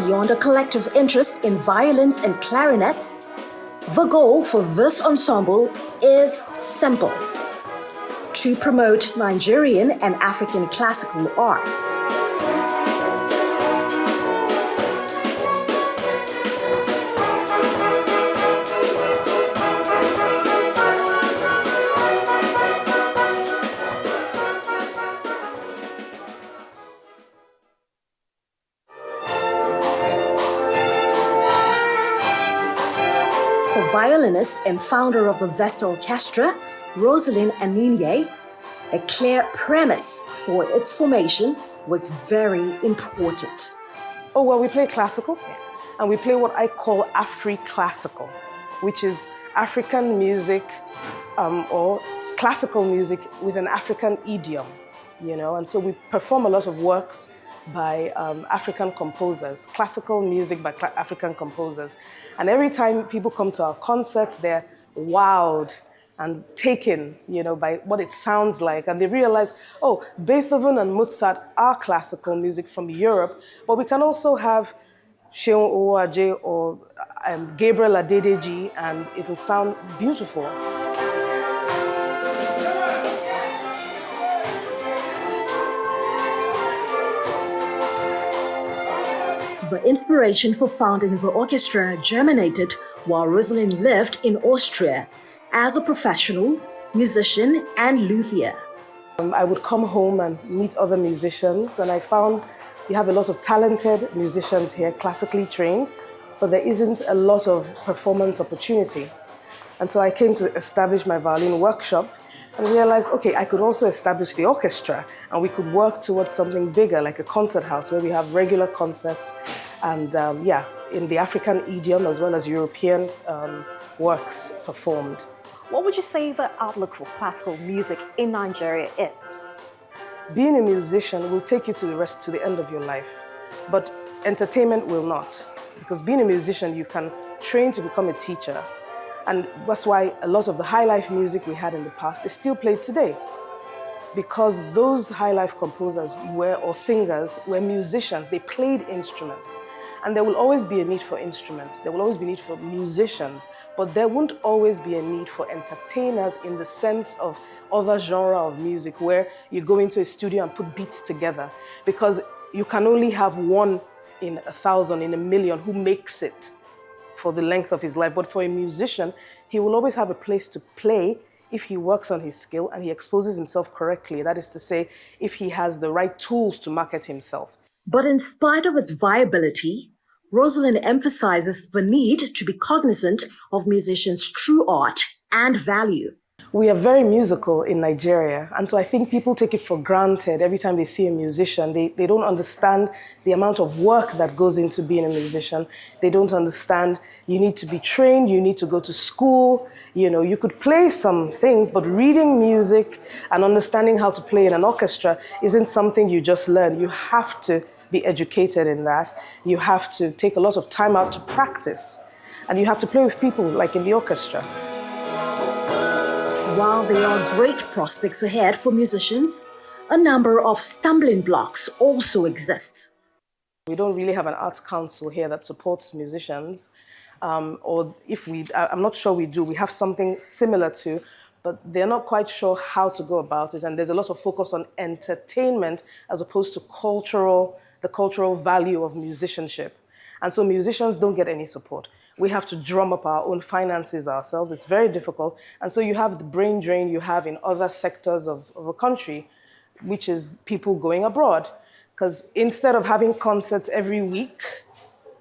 Beyond a collective interest in violins and clarinets, the goal for this ensemble is simple: to promote Nigerian and African classical arts. For violinist and founder of the Vesta Orchestra, Rosalind Aninye, a clear premise for its formation was very important. Oh, well, we play classical, and we play what I call Afri-classical, which is African music or classical music with an African idiom, and so we perform a lot of works by African composers, classical music by African composers. And every time people come to our concerts, they're wowed and taken, by what it sounds like. And they realize, oh, Beethoven and Mozart are classical music from Europe, but we can also have Seun Owaje or Gabriel Adedeji, and it'll sound beautiful. The inspiration for founding the orchestra germinated while Rosalind lived in Austria as a professional musician and luthier. I would come home and meet other musicians, and I found you have a lot of talented musicians here, classically trained, but there isn't a lot of performance opportunity. And so I came to establish my violin workshop and realized, okay, I could also establish the orchestra, and we could work towards something bigger, like a concert house where we have regular concerts and, in the African idiom as well as European works performed. What would you say the outlook for classical music in Nigeria is? Being a musician will take you to the end of your life, but entertainment will not. Because being a musician, you can train to become a teacher. And that's why a lot of the high life music we had in the past is still played today. Because those high life composers or singers were musicians, they played instruments. And there will always be a need for instruments, there will always be a need for musicians, but there won't always be a need for entertainers in the sense of other genre of music where you go into a studio and put beats together. Because you can only have one in 1,000, in 1,000,000 who makes it for the length of his life. But for a musician, he will always have a place to play if he works on his skill and he exposes himself correctly. That is to say, if he has the right tools to market himself. But in spite of its viability, Rosalind emphasizes the need to be cognizant of musicians' true art and value. We are very musical in Nigeria, and so I think people take it for granted every time they see a musician. They don't understand the amount of work that goes into being a musician. They don't understand you need to be trained, you need to go to school. You could play some things, but reading music and understanding how to play in an orchestra isn't something you just learn. You have to be educated in that. You have to take a lot of time out to practice, and you have to play with people like in the orchestra. While there are great prospects ahead for musicians, a number of stumbling blocks also exist. We don't really have an arts council here that supports musicians, or I'm not sure we do. We have something similar to, but they're not quite sure how to go about it. And there's a lot of focus on entertainment as opposed to the cultural value of musicianship. And so musicians don't get any support. We have to drum up our own finances ourselves. It's very difficult. And so you have the brain drain you have in other sectors of a country, which is people going abroad. Because instead of having concerts every week,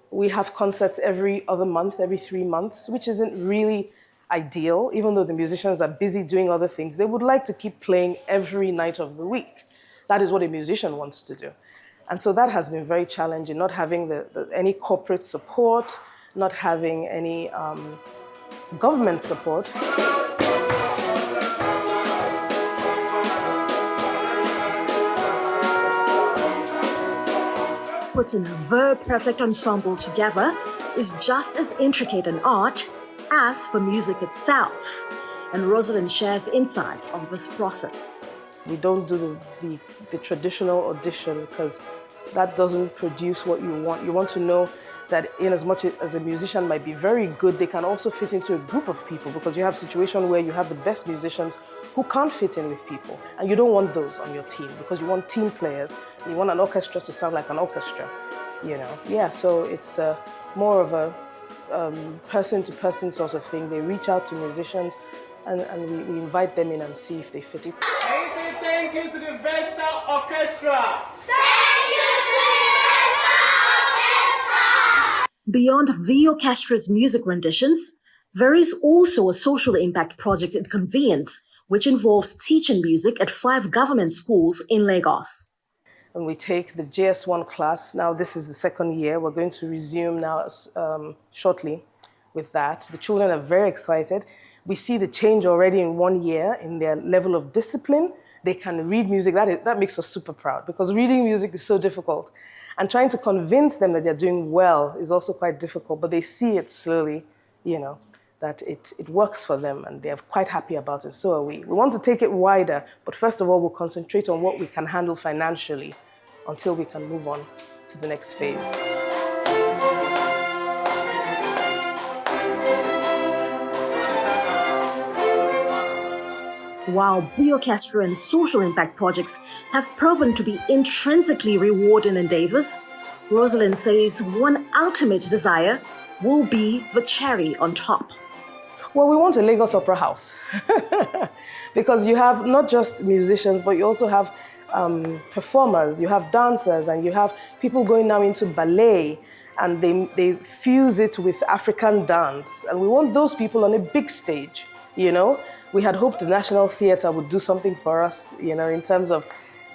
we have concerts every other month, every 3 months, which isn't really ideal. Even though the musicians are busy doing other things, they would like to keep playing every night of the week. That is what a musician wants to do. And so that has been very challenging, not having any corporate support, not having any government support. Putting the perfect ensemble together is just as intricate an art as the music itself. And Rosalind shares insights on this process. We don't do the traditional audition because that doesn't produce what you want. You want to know that in as much as a musician might be very good, they can also fit into a group of people, because you have a situation where you have the best musicians who can't fit in with people. And you don't want those on your team, because you want team players. You want an orchestra to sound like an orchestra, you know? Yeah, so it's more of a person-to-person sort of thing. They reach out to musicians and we invite them in and see if they fit it. I say thank you to the Vesta Orchestra. Beyond the orchestra's music renditions, there is also a social impact project it convenes, which involves teaching music at 5 government schools in Lagos. And we take the JS1 class. Now this is the second year. We're going to resume now shortly with that. The children are very excited. We see the change already in 1 year in their level of discipline. They can read music. That makes us super proud, because reading music is so difficult. And trying to convince them that they're doing well is also quite difficult, but they see it slowly, you know, that it works for them, and they're quite happy about it. So are we. We want to take it wider, but first of all, we'll concentrate on what we can handle financially until we can move on to the next phase. While the orchestra and social impact projects have proven to be intrinsically rewarding endeavors, Rosalind says one ultimate desire will be the cherry on top. Well, we want a Lagos Opera House because you have not just musicians, but you also have performers, you have dancers, and you have people going now into ballet, and they fuse it with African dance. And we want those people on a big stage, you know? We had hoped the National Theatre would do something for us, you know, in terms of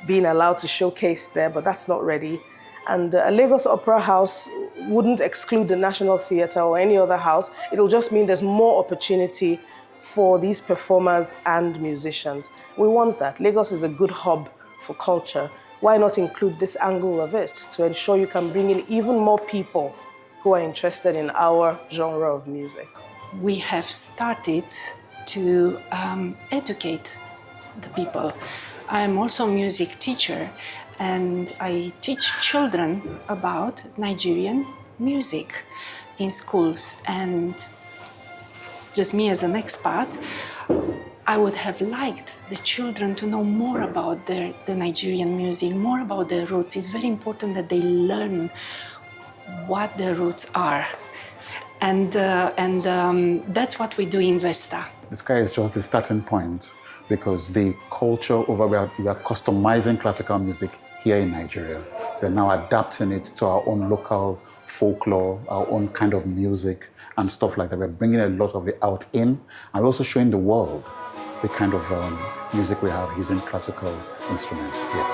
being allowed to showcase there, but that's not ready. And a Lagos Opera House wouldn't exclude the National Theatre or any other house. It'll just mean there's more opportunity for these performers and musicians. We want that. Lagos is a good hub for culture. Why not include this angle of it to ensure you can bring in even more people who are interested in our genre of music? We have started to educate the people. I'm also a music teacher, and I teach children about Nigerian music in schools. And just me as an expat, I would have liked the children to know more about the Nigerian music, more about their roots. It's very important that they learn what their roots are. And that's what we do in Vesta. The sky is just the starting point, because the culture we are customizing classical music here in Nigeria. We're now adapting it to our own local folklore, our own kind of music and stuff like that. We're bringing a lot of it out in, and we're also showing the world the kind of music we have using classical instruments here.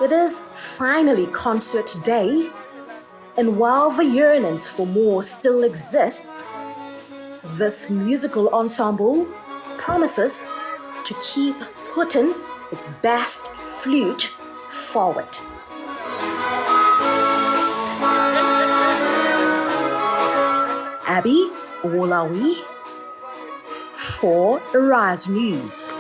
It is finally concert day, and while the yearnings for more still exists, this musical ensemble promises to keep putting its best flute forward. Abby Olawi for Arise News.